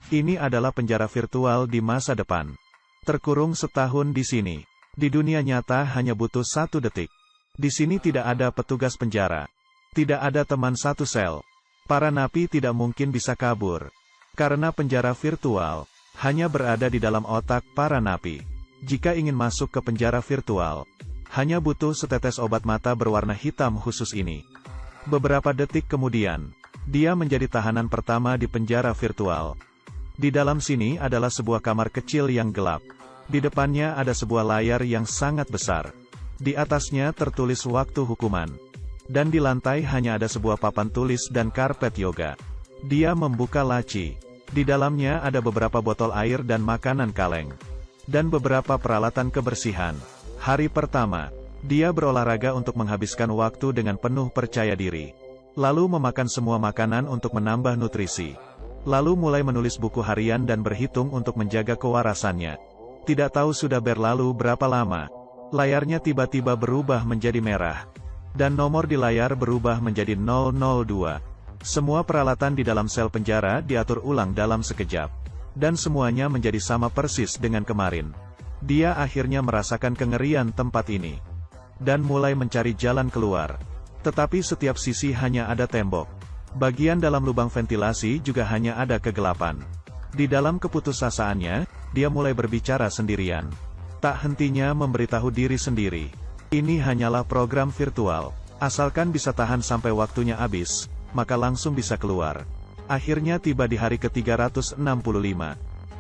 Ini adalah penjara virtual di masa depan. Terkurung setahun di sini. Di dunia nyata hanya butuh 1 detik. Di sini tidak ada petugas penjara. Tidak ada teman satu sel. Para napi tidak mungkin bisa kabur. Karena penjara virtual hanya berada di dalam otak para napi. Jika ingin masuk ke penjara virtual, hanya butuh setetes obat mata berwarna hitam khusus ini. Beberapa detik kemudian, dia menjadi tahanan pertama di penjara virtual. Di dalam sini adalah sebuah kamar kecil yang gelap. Di depannya ada sebuah layar yang sangat besar. Di atasnya tertulis waktu hukuman. Dan di lantai hanya ada sebuah papan tulis dan karpet yoga. Dia membuka laci. Di dalamnya ada beberapa botol air dan makanan kaleng. Dan beberapa peralatan kebersihan. Hari pertama, dia berolahraga untuk menghabiskan waktu dengan penuh percaya diri. Lalu memakan semua makanan untuk menambah nutrisi. Lalu mulai menulis buku harian dan berhitung untuk menjaga kewarasannya. Tidak tahu sudah berlalu berapa lama. Layarnya tiba-tiba berubah menjadi merah. Dan nomor di layar berubah menjadi 002. Semua peralatan di dalam sel penjara diatur ulang dalam sekejap. Dan semuanya menjadi sama persis dengan kemarin. Dia akhirnya merasakan kengerian tempat ini. Dan mulai mencari jalan keluar. Tetapi setiap sisi hanya ada tembok. Bagian dalam lubang ventilasi juga hanya ada kegelapan. Di dalam keputusasaannya, dia mulai berbicara sendirian. Tak hentinya memberitahu diri sendiri. Ini hanyalah program virtual. Asalkan bisa tahan sampai waktunya habis, maka langsung bisa keluar. Akhirnya tiba di hari ke-365.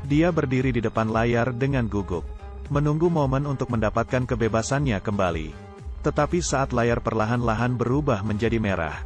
Dia berdiri di depan layar dengan gugup. Menunggu momen untuk mendapatkan kebebasannya kembali. Tetapi saat layar perlahan-lahan berubah menjadi merah,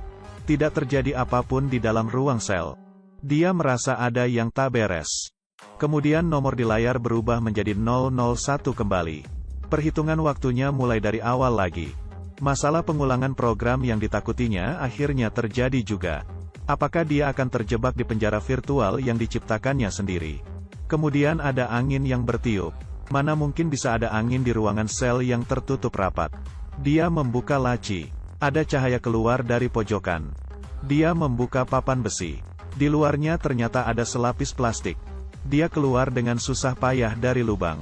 tidak terjadi apapun di dalam ruang sel. Dia merasa ada yang tak beres. Kemudian nomor di layar berubah menjadi 001 kembali. Perhitungan waktunya mulai dari awal lagi. Masalah pengulangan program yang ditakutinya akhirnya terjadi juga. Apakah dia akan terjebak di penjara virtual yang diciptakannya sendiri? Kemudian ada angin yang bertiup. Mana mungkin bisa ada angin di ruangan sel yang tertutup rapat. Dia membuka laci. Ada cahaya keluar dari pojokan. Dia membuka papan besi. Di luarnya ternyata ada selapis plastik. Dia keluar dengan susah payah dari lubang.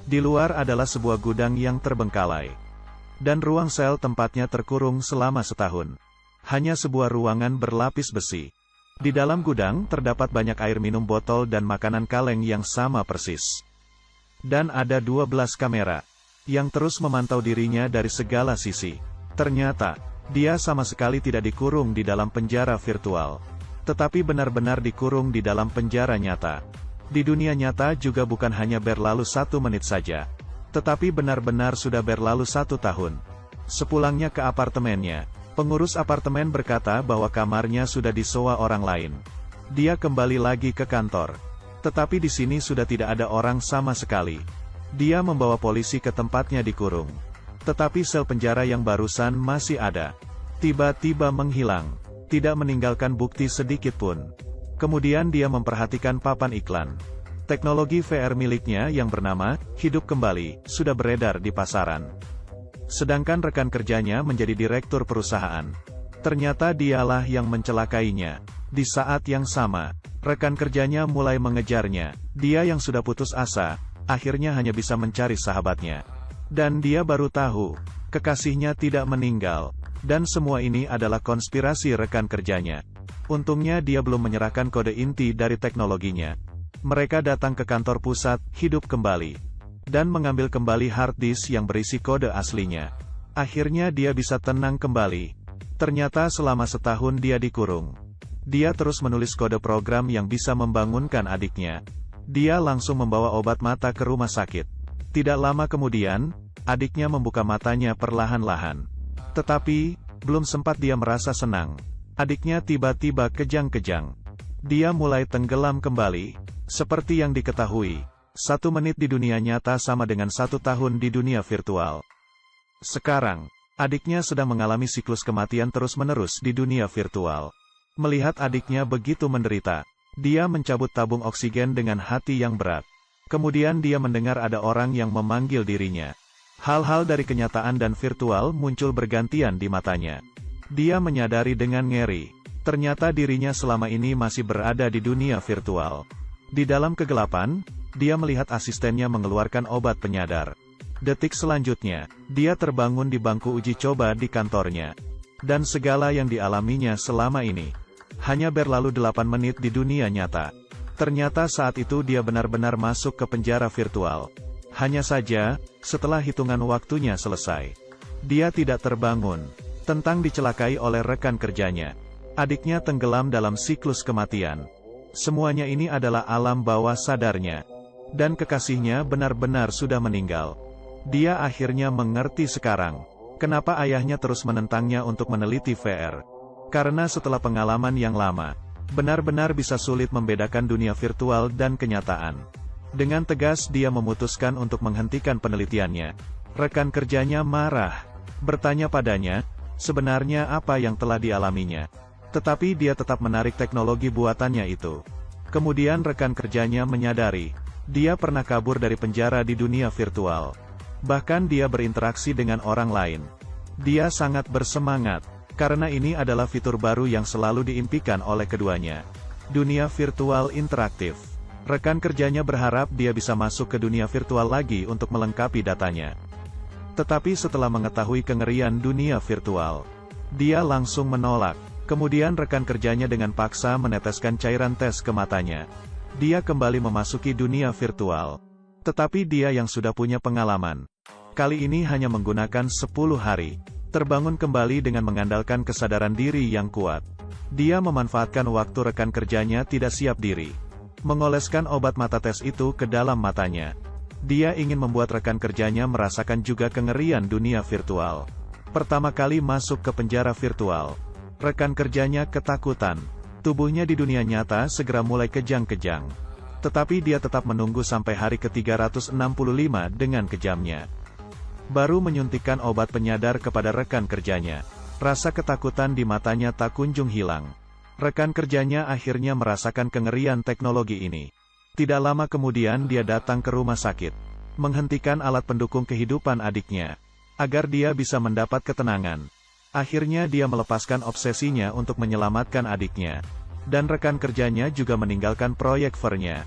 Di luar adalah sebuah gudang yang terbengkalai. Dan ruang sel tempatnya terkurung selama setahun. Hanya sebuah ruangan berlapis besi. Di dalam gudang terdapat banyak air minum botol dan makanan kaleng yang sama persis. Dan ada 12 kamera yang terus memantau dirinya dari segala sisi. Ternyata, dia sama sekali tidak dikurung di dalam penjara virtual. Tetapi benar-benar dikurung di dalam penjara nyata. Di dunia nyata juga bukan hanya berlalu 1 menit saja. Tetapi benar-benar sudah berlalu 1 tahun. Sepulangnya ke apartemennya, pengurus apartemen berkata bahwa kamarnya sudah disewa orang lain. Dia kembali lagi ke kantor. Tetapi di sini sudah tidak ada orang sama sekali. Dia membawa polisi ke tempatnya dikurung. Tetapi sel penjara yang barusan masih ada. Tiba-tiba menghilang. Tidak meninggalkan bukti sedikit pun. Kemudian dia memperhatikan papan iklan. Teknologi VR miliknya yang bernama Hidup Kembali sudah beredar di pasaran. Sedangkan rekan kerjanya menjadi direktur perusahaan. Ternyata dialah yang mencelakainya. Di saat yang sama, rekan kerjanya mulai mengejarnya. Dia yang sudah putus asa, akhirnya hanya bisa mencari sahabatnya. Dan dia baru tahu, kekasihnya tidak meninggal. Dan semua ini adalah konspirasi rekan kerjanya. Untungnya dia belum menyerahkan kode inti dari teknologinya. Mereka datang ke kantor pusat, Hidup Kembali. Dan mengambil kembali hard disk yang berisi kode aslinya. Akhirnya dia bisa tenang kembali. Ternyata selama setahun dia dikurung. Dia terus menulis kode program yang bisa membangunkan adiknya. Dia langsung membawa obat mata ke rumah sakit. Tidak lama kemudian, adiknya membuka matanya perlahan-lahan. Tetapi, belum sempat dia merasa senang. Adiknya tiba-tiba kejang-kejang. Dia mulai tenggelam kembali. Seperti yang diketahui, 1 menit di dunia nyata sama dengan 1 tahun di dunia virtual. Sekarang, adiknya sedang mengalami siklus kematian terus-menerus di dunia virtual. Melihat adiknya begitu menderita, dia mencabut tabung oksigen dengan hati yang berat. Kemudian dia mendengar ada orang yang memanggil dirinya. Hal-hal dari kenyataan dan virtual muncul bergantian di matanya. Dia menyadari dengan ngeri, ternyata dirinya selama ini masih berada di dunia virtual. Di dalam kegelapan, dia melihat asistennya mengeluarkan obat penyadar. Detik selanjutnya, dia terbangun di bangku uji coba di kantornya. Dan segala yang dialaminya selama ini hanya berlalu 8 menit di dunia nyata. Ternyata saat itu dia benar-benar masuk ke penjara virtual. Hanya saja, setelah hitungan waktunya selesai, dia tidak terbangun. Tentang dicelakai oleh rekan kerjanya. Adiknya tenggelam dalam siklus kematian. Semuanya ini adalah alam bawah sadarnya. Dan kekasihnya benar-benar sudah meninggal. Dia akhirnya mengerti sekarang, kenapa ayahnya terus menentangnya untuk meneliti VR. Karena setelah pengalaman yang lama, benar-benar bisa sulit membedakan dunia virtual dan kenyataan. Dengan tegas dia memutuskan untuk menghentikan penelitiannya. Rekan kerjanya marah, bertanya padanya, sebenarnya apa yang telah dialaminya. Tetapi dia tetap menarik teknologi buatannya itu. Kemudian rekan kerjanya menyadari, dia pernah kabur dari penjara di dunia virtual. Bahkan dia berinteraksi dengan orang lain. Dia sangat bersemangat, karena ini adalah fitur baru yang selalu diimpikan oleh keduanya. Dunia virtual interaktif. Rekan kerjanya berharap dia bisa masuk ke dunia virtual lagi untuk melengkapi datanya. Tetapi setelah mengetahui kengerian dunia virtual, dia langsung menolak. Kemudian rekan kerjanya dengan paksa meneteskan cairan tes ke matanya. Dia kembali memasuki dunia virtual. Tetapi dia yang sudah punya pengalaman, kali ini hanya menggunakan 10 hari, terbangun kembali dengan mengandalkan kesadaran diri yang kuat. Dia memanfaatkan waktu rekan kerjanya tidak siap diri, mengoleskan obat mata tes itu ke dalam matanya. Dia ingin membuat rekan kerjanya merasakan juga kengerian dunia virtual. Pertama kali masuk ke penjara virtual, rekan kerjanya ketakutan. Tubuhnya di dunia nyata segera mulai kejang-kejang. Tetapi dia tetap menunggu sampai hari ke-365 dengan kejamnya. Baru menyuntikkan obat penyadar kepada rekan kerjanya. Rasa ketakutan di matanya tak kunjung hilang. Rekan kerjanya akhirnya merasakan kengerian teknologi ini. Tidak lama kemudian dia datang ke rumah sakit, menghentikan alat pendukung kehidupan adiknya, agar dia bisa mendapat ketenangan. Akhirnya dia melepaskan obsesinya untuk menyelamatkan adiknya. Dan rekan kerjanya juga meninggalkan proyek VR-nya.